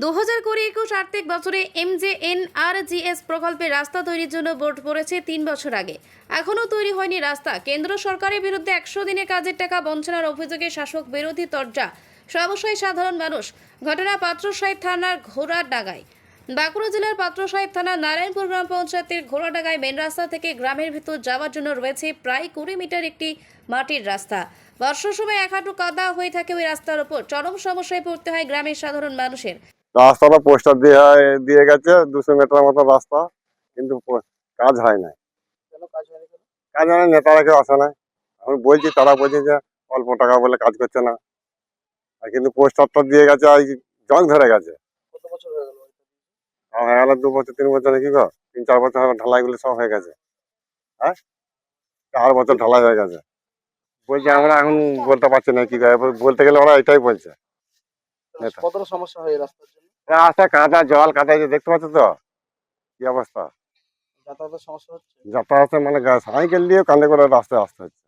2020-21 আর্থিক বছরে এমজেএনআরজিএস প্রকল্পে রাস্তা তৈরির জন্য বোর্ড পড়েছে 3 বছর আগে। এখনও তৈরি হয়নি রাস্তা। কেন্দ্র সরকারের বিরুদ্ধে 100 দিনে কাজের টাকা বঞ্চনার অভিযোগে শাসক বিরোধী তরজা, সমস্যায় সাধারণ মানুষ। ঘটনা পাত্রসাহেব থানার ঘোড়াডাঙ্গায়। বাঁকুড়া জেলার পাত্রসাহেব থানার নারায়ণপুর গ্রাম পঞ্চায়েতের ঘোড়াডাঙ্গায় মেন রাস্তা থেকে গ্রামের ভিতর যাওয়ার জন্য রয়েছে প্রায় 20 মিটার একটি মাটির রাস্তা। বর্ষার সময় এক হাঁটু কাদা হয়ে থাকে ওই রাস্তার উপর। চরম সমস্যায় পড়তে হয় গ্রামের সাধারণ মানুষের। রাস্তাটা পোস্টার দিয়ে গেছে 200 মিটার মতো রাস্তা, কিন্তু কাজ হয় না। কাজ হয় না, নেতারা কেউ আসে না। আমি বলছি, তারা বলছে যে অল্প টাকা বলে কাজ করছে না। আর কিন্তু পোস্টারটা দিয়ে গেছে, আর জং ধরে গেছে। কত বছর হয়ে গেল? হয়ে গেল 2 বছর 3 বছর, কি গো 3-4 বছর ঢালাই গুলো সব হয়ে গেছে। হ্যাঁ, 4 বছর ঢালাই হয়ে গেছে। বলছে আমরা এখন বলতে পারছি না কি করে, বলতে গেলে ওরা এটাই বলছে। কতটা সমস্যা হয় এই রাস্তার জন্য? রাস্তা কাদা, জল কাদা, দেখতে পাচ্ছ তো কি অবস্থা। যাতায়াতের সমস্যা হচ্ছে? যাতায়াতে মানে সাইকেল দিয়ে কান্দে করে রাস্তায় আসতে হচ্ছে।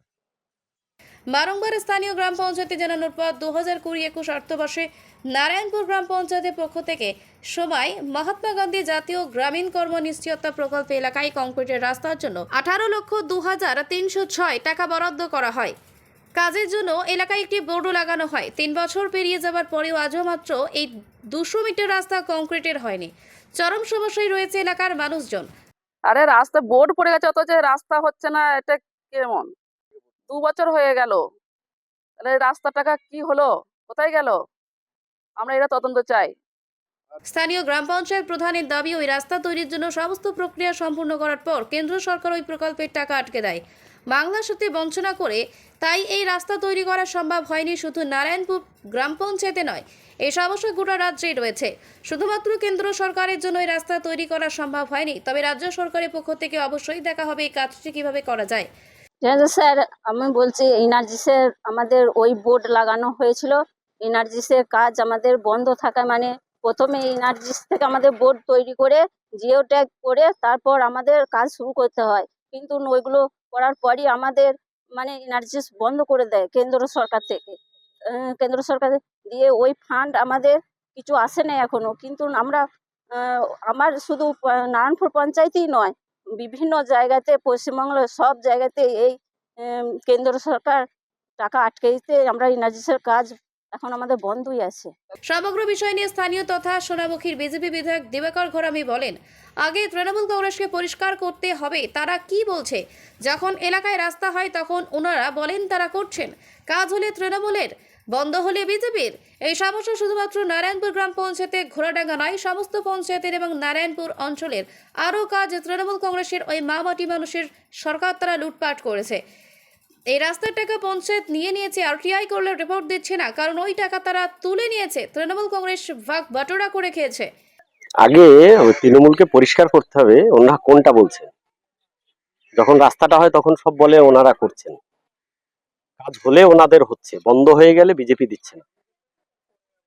বারংবার স্থানীয় গ্রাম পঞ্চায়েতে জানানোর পর 2020-21 অর্থবর্ষে নারায়ণপুর গ্রাম পঞ্চায়েতের পক্ষ থেকে সময় মহাত্মা গান্ধী জাতীয় গ্রামীণ কর্মনিশ্চয়তা প্রকল্প এলাকায় কংক্রিটের রাস্তার জন্য 18,02,306 টাকা বরাদ্দ করা হয়। কাজের জন্য এলাকায় একটি বোর্ডও লাগানো হয়। 3 বছর পেরিয়ে যাবার পরেও আজও মাত্র এই 200 মিটার রাস্তা কংক্রিটের হয়নি। চরম সমস্যায় রয়েছে এলাকার মানুষজন। আরে রাস্তা বোর্ড পড়ে গেছে, অথচ রাস্তা হচ্ছে না, এটা কেমন? 2 বছর হয়ে গেল, তাহলে রাস্তা টাকা কি হলো, কোথায় গেল? আমরা এটা তদন্ত চাই। স্থানীয় গ্রাম পঞ্চায়েত প্রধানের দাবি, ওই রাস্তা তৈরির জন্য সমস্ত প্রক্রিয়া সম্পূর্ণ করার পর কেন্দ্র সরকার ওই প্রকল্পের টাকা আটকে দেয় বাংলার সাথে বঞ্চনা করে। তাই এই রাস্তা তৈরি করা সম্ভব হয়নি। শুধু নারায়ণপুর গ্রাম পঞ্চায়েতে নয়, এই সমস্যা গোটা রাজ্যেই রয়েছে। শুধুমাত্র কেন্দ্র সরকারের জন্য এই রাস্তা তৈরি করা সম্ভব হয়নি। তবে রাজ্য সরকারের পক্ষ থেকে অবশ্যই দেখা হবে এই কাজটি কিভাবে করা যায়। স্যার, আমি বলছি এনার্জিসের আমাদের ওই বোর্ড লাগানো হয়েছিল। এনার্জিসের কাজ আমাদের বন্ধ থাকা মানে প্রথমে এনার্জিস থেকে আমাদের বোর্ড তৈরি করে জিও ট্যাগ করে তারপর আমাদের কাজ শুরু করতে হয়, কিন্তু ওইগুলো করার পরই আমাদের মানে এনার্জিস বন্ধ করে দেয় কেন্দ্র সরকার থেকে। কেন্দ্র সরকার দিয়ে ওই ফান্ড আমাদের কিছু আসে না এখনো, কিন্তু আমরা আমার শুধু নারায়ণপুর পঞ্চায়েতই নয়, বিভিন্ন জায়গাতে পশ্চিমবাংলার সব জায়গাতে এই কেন্দ্র সরকার টাকা আটকে দিতে আমরা এনার্জিসের কাজ এখন আমাদের বন্ধই আছে। সমগ্র বিষয় নিয়ে স্থানীয় তথা সোনামুখীর বিজেপি বিধায়ক দিবাকর ঘরামি বলেন, আগে তৃণমূল কংগ্রেসকে পরিষ্কার করতে হবে তারা কি বলছে। যখন এলাকায় রাস্তা হয় তখন ওনারা বলেন তারা করছেন, কাজ হলে তৃণমূলের, বন্ধ হলে বিজেপির। এই সমস্যা শুধুমাত্র নারায়ণপুর গ্রাম পঞ্চায়েতের ঘোড়াডাঙ্গা নয়, সমস্ত পঞ্চায়েতের এবং নারায়ণপুর অঞ্চলের আরও কাজ তৃণমূল কংগ্রেসের ওই মাটি মানুষের সরকার তারা লুটপাট করেছে। এই রাস্তার টাকা পঞ্চায়েত নিয়েছে, আরটিআই করলে রিপোর্ট দিচ্ছে না, কারণ ওই টাকা তারা তুলে নিয়েছে, তৃণমূল কংগ্রেস ভাগ বাটোরা করে খেয়েছে। আগে ওই তৃণমূলকে পরিষ্কার করতে হবে ওনারা কোনটা বলছেন। যখন রাস্তাটা হয় তখন সব বলে ওনারা করছেন, কাজ হলে ওনাদের হচ্ছে, বন্ধ হয়ে গেলে বিজেপি দিচ্ছে না।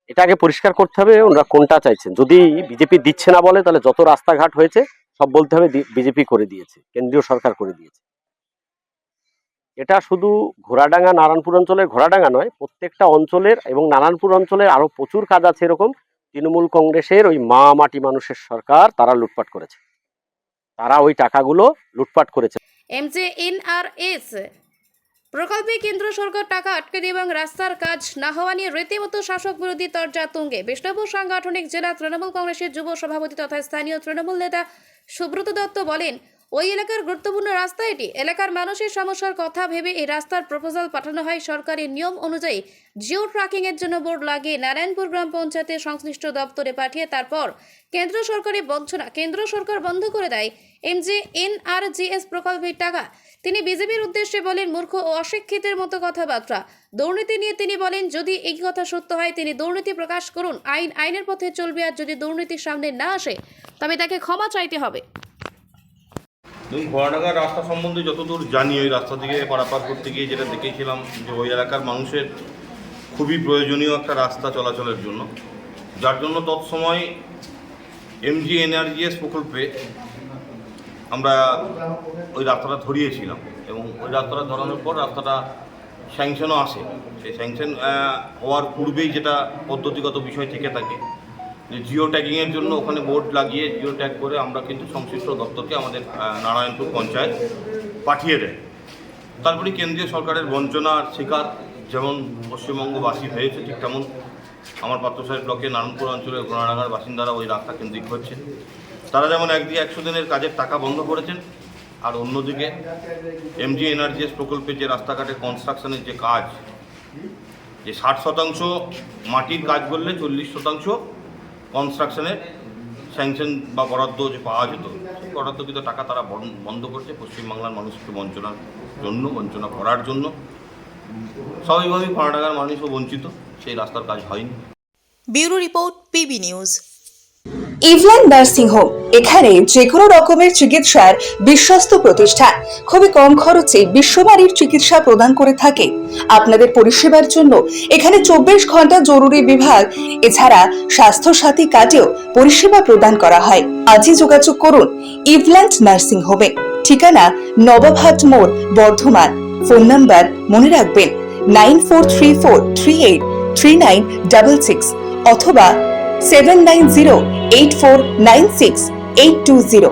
এটা আগে পরিষ্কার করতে হবে ওনারা কোনটা চাইছেন। যদি বিজেপি দিচ্ছে না বলে, তাহলে যত রাস্তাঘাট হয়েছে সব বলতে হবে বিজেপি করে দিয়েছে, কেন্দ্রীয় সরকার করে দিয়েছে। এটা শুধু ঘোড়াডাঙ্গা নারায়ণপুর অঞ্চলের ঘোড়াডাঙ্গা নয়, প্রত্যেকটা অঞ্চলের এবং নারায়ণপুর অঞ্চলের আরো প্রচুর কাজ আছে এরকম। তৃণমূল কংগ্রেসের ওই মাটি মানুষের সরকার তারা লুটপাট করেছে, তারা ওই টাকাগুলো লুটপাট করেছে। এমজেএনআরএস প্রকল্পে কেন্দ্র সরকার টাকা আটকে দিয়ে এবং রাস্তার কাজ না হওয়া নিয়ে রীতিমতো শাসক বিরোধী তরজা তুঙ্গে। বিষ্ণুপুর সাংগঠনিক জেলা তৃণমূল কংগ্রেসের যুব সভাপতি তথা স্থানীয় তৃণমূল নেতা সুব্রত দত্ত বলেন, ওই এলাকার গুরুত্বপূর্ণ রাস্তা এটি। এলাকার মানুষের সমস্যার কথা ভেবে এই রাস্তার প্রপোজাল পাঠানো হয়। সরকারি নিয়ম অনুযায়ী জিও ট্র্যাকিং এর জন্য বোর্ড লাগিয়ে নারায়ণপুর গ্রাম পঞ্চায়েতের সংশ্লিষ্ট দপ্তরে পাঠিয়ে তারপর কেন্দ্র সরকারের বঞ্চনা, কেন্দ্র সরকার বন্ধ করে দেয় এমজেএনআরজিএস প্রকল্পের টাকা। তিনি বিজেপির উদ্দেশ্যে বলেন, মূর্খ ও অশিক্ষিতের মতো কথাবার্তা। দুর্নীতি নিয়ে তিনি বলেন, যদি এই কথা সত্য হয় তিনি দুর্নীতি প্রকাশ করুন, আইনের পথে চলবে, আর যদি দুর্নীতির সামনে না আসে তবে তাকে ক্ষমা চাইতে হবে। ঘোড়াডাঙ্গার রাস্তা সম্বন্ধে যতদূর জানি, ওই রাস্তা থেকে পারাপার করতে গিয়ে যেটা দেখেছিলাম যে ওই এলাকার মানুষের খুবই প্রয়োজনীয় একটা রাস্তা চলাচলের জন্য, যার জন্য তৎসময় এমজিএনআরজিএস প্রকল্পে আমরা ওই রাস্তাটা ধরিয়েছিলাম এবং ওই রাস্তাটা ধরানোর পর রাস্তাটা স্যাংশনও আসে। সেই স্যাংশন হওয়ার পূর্বেই যেটা পদ্ধতিগত বিষয় থেকে থাকে, যে জিও ট্যাগিংয়ের জন্য ওখানে বোর্ড লাগিয়ে জিও ট্যাগ করে আমরা কিন্তু সংশ্লিষ্ট দপ্তরকে আমাদের নারায়ণপুর পঞ্চায়েত পাঠিয়ে দেয়। তারপরে কেন্দ্রীয় সরকারের বঞ্চনার শিকার যেমন পশ্চিমবঙ্গবাসী হয়েছে, ঠিক তেমন আমার পাত্রসাহেব ব্লকের নারায়ণপুর অঞ্চলের গোনাডাঙ্গার বাসিন্দারা ওই রাস্তা কেন্দ্রিক হচ্ছে। তারা যেমন একদিকে 100 দিনের কাজের টাকা বন্ধ করেছেন, আর অন্যদিকে এমজি এনার্জিএস প্রকল্পে যে রাস্তাঘাটে কনস্ট্রাকশনের যে কাজ, যে 60% মাটির কাজ করলে 40% কনস্ট্রাকশনের স্যাংশন বা বরাদ্দ যে পাওয়া যেত, সেই বরাদ্দকৃত টাকা তারা বন্ধ করছে পশ্চিমবাংলার মানুষকে বঞ্চনা করার জন্য। স্বাভাবিকভাবেই গোনাডাঙ্গার মানুষও বঞ্চিত, সেই রাস্তার কাজ হয়নি। Bureau report PB news. ইভল্যান্ড নার্সিং হোম, এখানে যে কোনো রকমের চিকিৎসার বিশ্বস্ত প্রতিষ্ঠান, খুবই কম খরচে বিশ্বমানের চিকিৎসা প্রদান করে থাকে। আপনাদের পরিষেবার জন্য এখানে 24 ঘন্টা জরুরি বিভাগ, এছাড়া স্বাস্থ্য সাথী কার্ডেও পরিষেবা প্রদান করা হয়। আজই যোগাযোগ করুন ইভল্যান্ড নার্সিং হোমে। ঠিকানা নবাবহাট মোড়, বর্ধমান। ফোন নাম্বার মনে রাখবেন 9434383966 অথবা 7908496820।